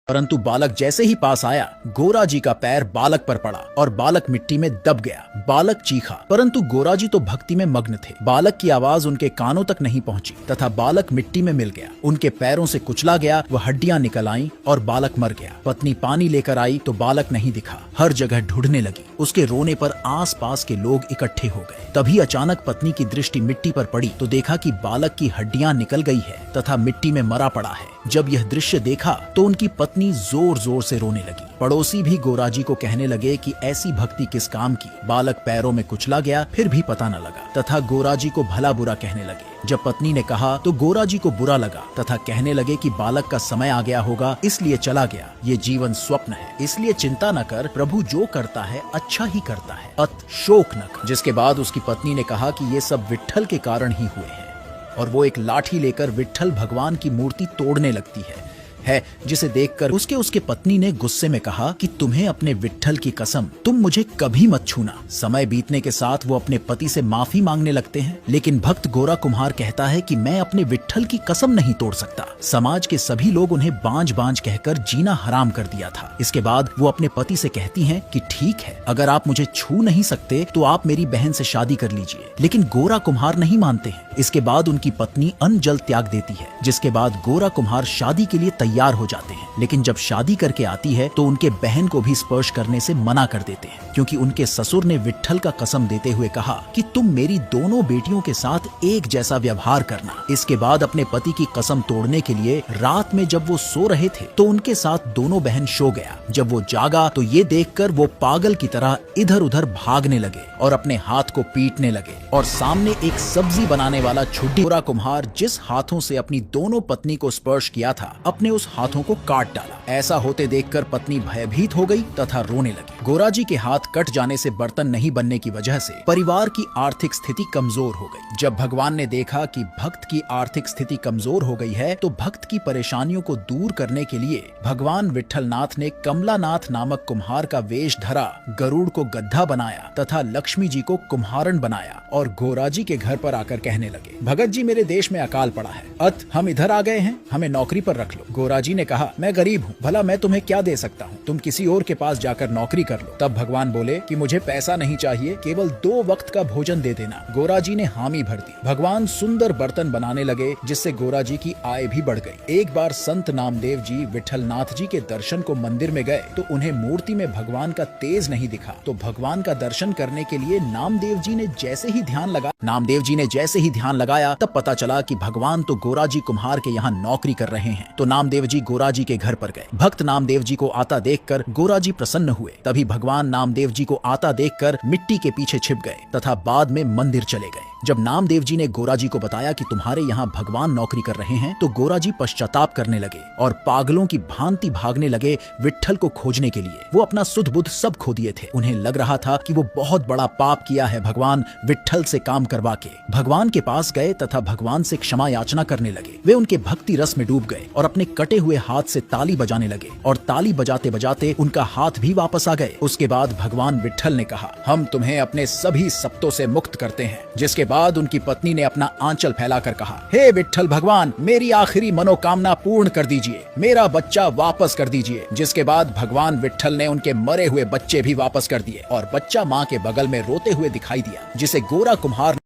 परंतु बालक जैसे ही पास आया, गोरा जी का पैर बालक पर पड़ा और बालक मिट्टी में दब गया। बालक चीखा, परंतु गोरा जी तो भक्ति में मग्न थे। बालक की आवाज उनके कानों तक नहीं पहुंची तथा बालक मिट्टी में मिल गया। उनके पैरों से कुचला गया, वह हड्डियां निकल आईं और बालक मर गया। पत्नी पानी लेकर आई तो बालक नहीं दिखा। हर जगह ढूंढने लगी। उसके रोने पर आस पास के लोग इकट्ठे हो गए। तभी अचानक पत्नी की दृष्टि मिट्टी पर पड़ी तो देखा कि बालक की हड्डियां निकल गई है तथा मिट्टी में मरा पड़ा है। जब यह दृश्य देखा तो उनकी पत्नी जोर जोर से रोने लगी। पड़ोसी भी गोराजी को कहने लगे कि ऐसी भक्ति किस काम की। बालक पैरों में कुचला गया, फिर भी पता न लगा तथा गोराजी को भला बुरा कहने लगे। जब पत्नी ने कहा तो गोराजी को बुरा लगा तथा कहने लगे कि बालक का समय आ गया होगा, इसलिए चला गया। ये जीवन स्वप्न है, इसलिए चिंता न कर, प्रभु जो करता है अच्छा ही करता है, अत शोक न कर। जिसके बाद उसकी पत्नी ने कहा कि ये सब विट्ठल के कारण ही हुए हैं और वो एक लाठी लेकर विट्ठल भगवान की मूर्ति तोड़ने लगती है जिसे देखकर उसके पत्नी ने गुस्से में कहा कि तुम्हें अपने विट्ठल की कसम, तुम मुझे कभी मत छूना। समय बीतने के साथ वो अपने पति से माफी मांगने लगते हैं, लेकिन भक्त गोरा कुम्हार कहता है कि मैं अपने विट्ठल की कसम नहीं तोड़ सकता। समाज के सभी लोग उन्हें बांझ बांझ कहकर जीना हराम कर दिया था। इसके बाद वो अपने पति से कहती हैं कि ठीक है, अगर आप मुझे छू नहीं सकते तो आप मेरी बहन से शादी कर लीजिए। लेकिन गोरा कुम्हार नहीं मानते हैं। इसके बाद उनकी पत्नी अन्न जल त्याग देती है, जिसके बाद गोरा कुम्हार शादी के लिए तैयार हो जाते हैं। लेकिन जब शादी करके आती है तो उनके बहन को भी स्पर्श करने से मना कर देते हैं, क्योंकि उनके ससुर ने विट्ठल का कसम देते हुए कहा कि तुम मेरी दोनों बेटियों के साथ एक जैसा व्यवहार करना। इसके बाद अपने पति की कसम तोड़ने के लिए रात में जब वो सो रहे थे तो उनके साथ दोनों बहन सो गया। जब वो जागा तो ये देखकर वो पागल की तरह इधर उधर भागने लगे और अपने हाथ को पीटने लगे और सामने एक सब्जी बनाने वाला छुड्डी गोरा कुम्हार जिस हाथों से अपनी दोनों पत्नी को स्पर्श किया था, अपने उस हाथों को काट डाला। ऐसा होते देखकर पत्नी भयभीत हो गई तथा रोने लगी। गोराजी के हाथ कट जाने से बर्तन नहीं बनने की वजह से परिवार की आर्थिक स्थिति कमजोर हो गई। जब भगवान ने देखा कि भक्त की आर्थिक स्थिति कमजोर हो गई है तो भक्त की परेशानियों को दूर करने के लिए भगवान विट्ठलनाथ ने कमलानाथ नामक कुम्हार का वेश धरा, गरुड़ को गद्दा बनाया तथा लक्ष्मी जी को कुम्हारन बनाया और गोराजी के घर पर आकर कहने लगे, भगत जी मेरे देश में अकाल पड़ा है, अत हम इधर आ गए हैं, हमें नौकरी पर रख लो। गोराजी ने कहा, मैं गरीब हूँ, भला मैं तुम्हें क्या दे सकता हूँ, तुम किसी और के पास जाकर नौकरी कर लो। तब भगवान बोले कि मुझे पैसा नहीं चाहिए, केवल 2 वक्त का भोजन दे देना। गोराजी ने हामी भर दी। भगवान सुंदर बर्तन बनाने लगे, जिससे गोराजी की आय भी बढ़ गई। एक बार संत नामदेव जी विट्ठलनाथ जी के दर्शन को मंदिर में गए तो उन्हें मूर्ति में भगवान का तेज नहीं दिखा। तो भगवान का दर्शन करने के लिए नामदेव जी ने जैसे ही ध्यान लगाया तब पता चला कि भगवान तो गोराजी कुम्हार के यहाँ नौकरी कर रहे हैं। तो नामदेव जी गोराजी के घर पर गए। भक्त नामदेव जी को आता देखकर गोराजी प्रसन्न हुए। तभी भगवान नामदेव जी को आता देखकर मिट्टी के पीछे छिप गए तथा बाद में मंदिर चले गए। जब नामदेव जी ने गोराजी को बताया कि तुम्हारे यहाँ भगवान नौकरी कर रहे हैं तो गोराजी पश्चाताप करने लगे और पागलों की भांति भागने लगे विट्ठल को खोजने के लिए। वो अपना सुध बुध सब खो दिए थे। उन्हें लग रहा था कि वो बहुत बड़ा पाप किया है भगवान विट्ठल से काम करवा के। भगवान के पास गए तथा भगवान से क्षमा याचना करने लगे। वे उनके भक्ति रस में डूब गए और अपने कटे हुए हाथ से ताली बजाने लगे और ताली बजाते बजाते उनका हाथ भी वापस आ गए। उसके बाद भगवान विट्ठल ने कहा, हम तुम्हें अपने सभी सप्तों से मुक्त करते हैं। जिसके बाद उनकी पत्नी ने अपना आंचल फैलाकर कहा, हे विट्ठल भगवान, मेरी आखिरी मनोकामना पूर्ण कर दीजिए, मेरा बच्चा वापस कर दीजिए। जिसके बाद भगवान विट्ठल ने उनके मरे हुए बच्चे भी वापस कर दिए और बच्चा माँ के बगल में रोते हुए दिखाई दिया, जिसे गोरा कुम्हार